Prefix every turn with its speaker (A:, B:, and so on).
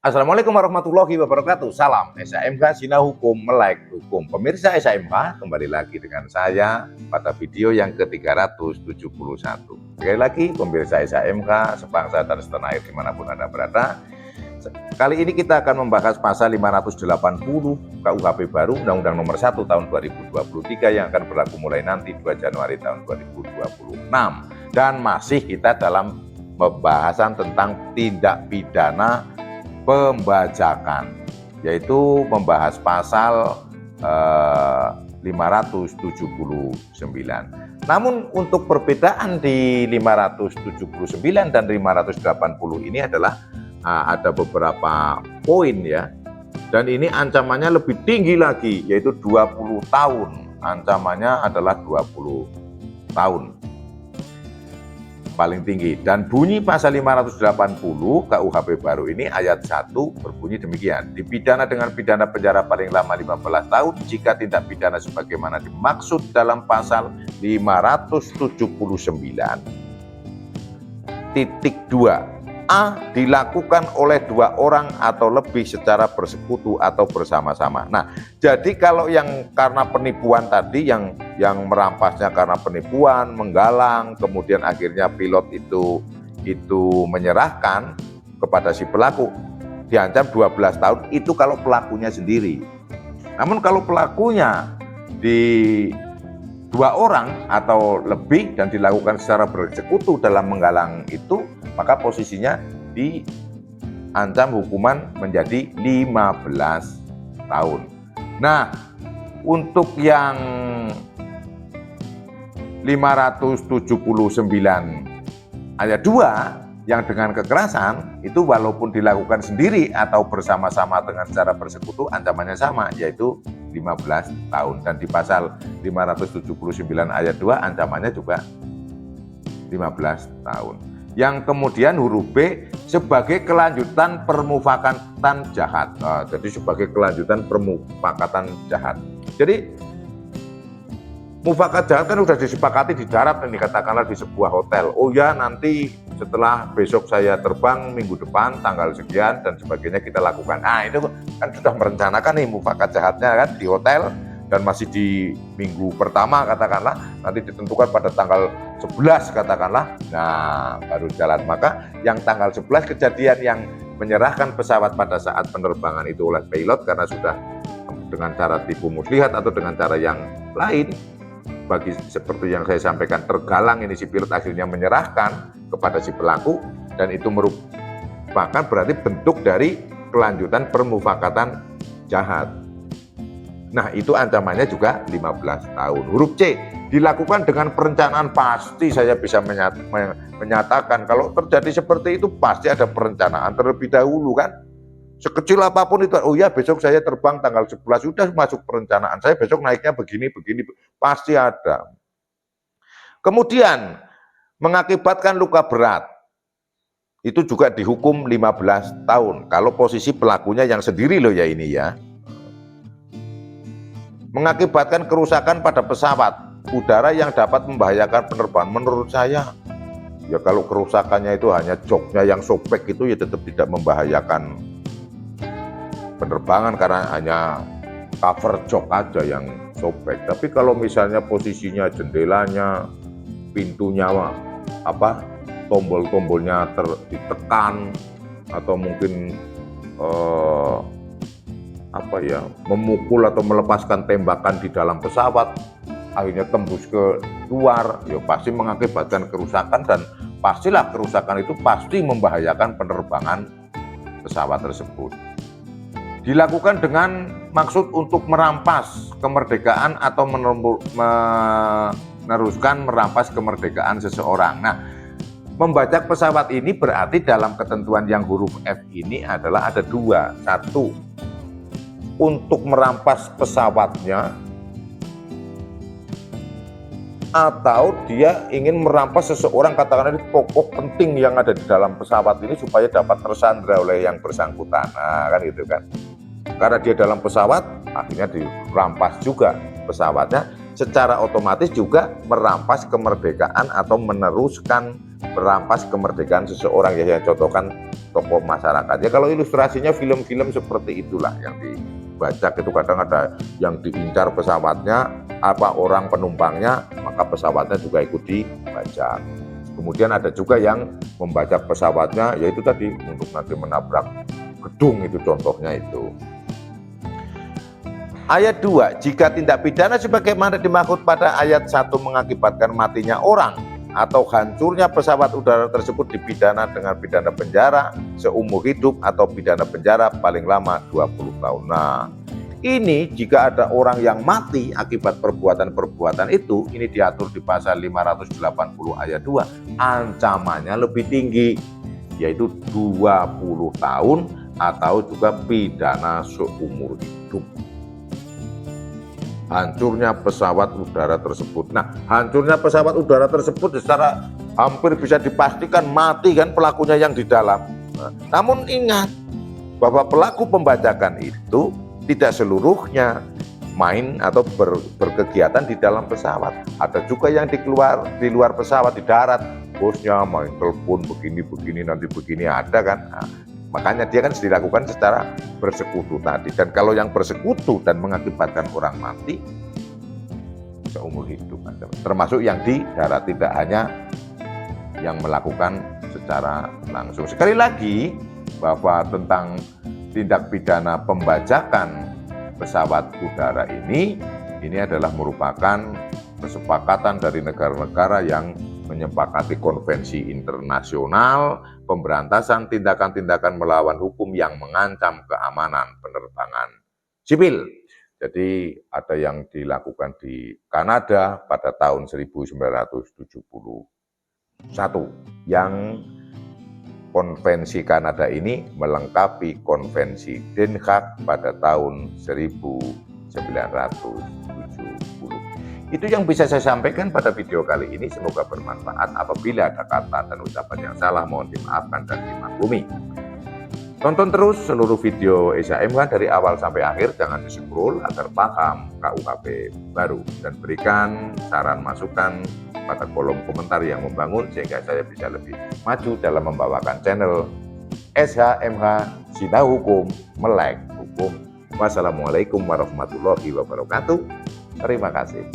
A: Assalamualaikum warahmatullahi wabarakatuh. Salam SHMK Zina Hukum Melek Hukum. Pemirsa SHMK, kembali lagi dengan saya pada video yang ke-371. Sekali lagi pemirsa SHMK, sebangsa dan setanah air dimanapun Anda berada. Kali ini kita akan membahas pasal 580 KUHP baru Undang-Undang Nomor 1 Tahun 2023 yang akan berlaku mulai nanti 2 Januari tahun 2026. Dan masih kita dalam pembahasan tentang tindak pidana pembajakan, yaitu membahas pasal 579. Namun untuk perbedaan di 579 dan 580 ini adalah ada beberapa poin ya. Dan ini ancamannya lebih tinggi lagi, yaitu 20 tahun. Ancamannya adalah 20 tahun. Paling tinggi. Dan bunyi pasal 580 KUHP baru ini ayat 1 berbunyi demikian. Dipidana dengan pidana penjara paling lama 15 tahun jika tindak pidana sebagaimana dimaksud dalam pasal 579.2 A dilakukan oleh 2 orang atau lebih secara bersekutu atau bersama-sama. Nah, jadi kalau yang karena penipuan tadi, yang merampasnya karena penipuan, menggalang, kemudian akhirnya pilot itu menyerahkan kepada si pelaku, diancam 12 tahun, itu kalau pelakunya sendiri. Namun kalau pelakunya di 2 orang atau lebih dan dilakukan secara bersekutu dalam menggalang itu, maka posisinya diancam hukuman menjadi 15 tahun. Nah, untuk yang 579 ayat 2 yang dengan kekerasan itu walaupun dilakukan sendiri atau bersama-sama dengan secara bersekutu ancamannya sama, yaitu 15 tahun. Dan di pasal 579 ayat 2 ancamannya juga 15 tahun. Yang kemudian huruf B sebagai kelanjutan permufakatan jahat. Nah, jadi sebagai kelanjutan permufakatan jahat. Jadi mufakat jahat kan sudah disepakati di darat, ini katakanlah di sebuah hotel. Oh ya, nanti setelah besok saya terbang minggu depan tanggal sekian dan sebagainya kita lakukan. Nah, itu kan sudah merencanakan nih mufakat jahatnya kan di hotel, dan masih di minggu pertama katakanlah, nanti ditentukan pada tanggal 11 katakanlah, nah baru jalan. Maka yang tanggal 11 kejadian yang menyerahkan pesawat pada saat penerbangan itu oleh pilot karena sudah dengan cara tipu muslihat atau dengan cara yang lain, bagi seperti yang saya sampaikan, tergalang ini si pilot akhirnya menyerahkan kepada si pelaku, dan itu merupakan berarti bentuk dari kelanjutan permufakatan jahat. Nah, itu ancamannya juga 15 tahun. Huruf C, dilakukan dengan perencanaan. Pasti saya bisa menyatakan kalau terjadi seperti itu pasti ada perencanaan terlebih dahulu kan. Sekecil apapun itu, oh ya besok saya terbang tanggal 11, sudah masuk perencanaan. Saya besok naiknya begini, pasti ada. Kemudian, mengakibatkan luka berat. Itu juga dihukum 15 tahun. Kalau posisi pelakunya yang sendiri loh ya ini ya. Mengakibatkan kerusakan pada pesawat udara yang dapat membahayakan penerbangan. Menurut saya, ya kalau kerusakannya itu hanya joknya yang sobek itu ya tetap tidak membahayakan penerbangan karena hanya cover jok aja yang sobek. Tapi kalau misalnya posisinya jendelanya, pintunya tombol-tombolnya ditekan atau mungkin memukul atau melepaskan tembakan di dalam pesawat, akhirnya tembus ke luar, ya pasti mengakibatkan kerusakan, dan pastilah kerusakan itu pasti membahayakan penerbangan pesawat tersebut. Dilakukan dengan maksud untuk merampas kemerdekaan atau meneruskan merampas kemerdekaan seseorang. Nah, membajak pesawat ini berarti dalam ketentuan yang huruf F ini adalah ada 2. 1, untuk merampas pesawatnya, atau dia ingin merampas seseorang, katakanlah pokok penting yang ada di dalam pesawat ini supaya dapat tersandra oleh yang bersangkutan. Nah, kan gitu kan. Karena dia dalam pesawat, akhirnya dirampas juga pesawatnya. secara otomatis juga merampas kemerdekaan atau merampas kemerdekaan seseorang, ya, yang contohkan tokoh masyarakat. Ya kalau ilustrasinya film-film seperti itulah yang dibajak. Itu kadang ada yang diincar pesawatnya, orang penumpangnya, maka pesawatnya juga ikut dibajak. Kemudian ada juga yang membajak pesawatnya, yaitu tadi untuk nanti menabrak gedung, itu contohnya itu. Ayat 2, jika tindak pidana sebagaimana dimaksud pada ayat 1 mengakibatkan matinya orang atau hancurnya pesawat udara tersebut dipidana dengan pidana penjara seumur hidup atau pidana penjara paling lama 20 tahun. Nah, ini jika ada orang yang mati akibat perbuatan-perbuatan itu, ini diatur di pasal 580 ayat 2, ancamannya lebih tinggi, yaitu 20 tahun atau juga pidana seumur hidup. Hancurnya pesawat udara tersebut. Nah, hancurnya pesawat udara tersebut secara hampir bisa dipastikan mati kan pelakunya yang di dalam. Namun ingat bahwa pelaku pembajakan itu tidak seluruhnya main atau berkegiatan di dalam pesawat. Ada juga yang di luar pesawat, di darat. Bosnya main telepon begini, nanti begini, ada kan. Nah, makanya dia kan dilakukan secara bersekutu tadi. Dan kalau yang bersekutu dan mengakibatkan orang mati, seumur hidup. Termasuk yang di darat, tidak hanya yang melakukan secara langsung. Sekali lagi, bahwa tentang tindak pidana pembajakan pesawat udara ini adalah merupakan kesepakatan dari negara-negara yang menyepakati konvensi internasional pemberantasan tindakan-tindakan melawan hukum yang mengancam keamanan penerbangan sipil. Jadi ada yang dilakukan di Kanada pada tahun 1971, yang konvensi Kanada ini melengkapi konvensi Den Haag pada tahun 1970. Itu yang bisa saya sampaikan pada video kali ini. Semoga bermanfaat. Apabila ada kata dan ucapan yang salah, mohon dimaafkan dan dimaklumi. Tonton terus seluruh video SHMH dari awal sampai akhir. Jangan di-scroll agar paham KUHP baru. Dan berikan saran masukan pada kolom komentar yang membangun, sehingga saya bisa lebih maju dalam membawakan channel SHMH Sinau Hukum, Melek Hukum. Wassalamualaikum warahmatullahi wabarakatuh. Terima kasih.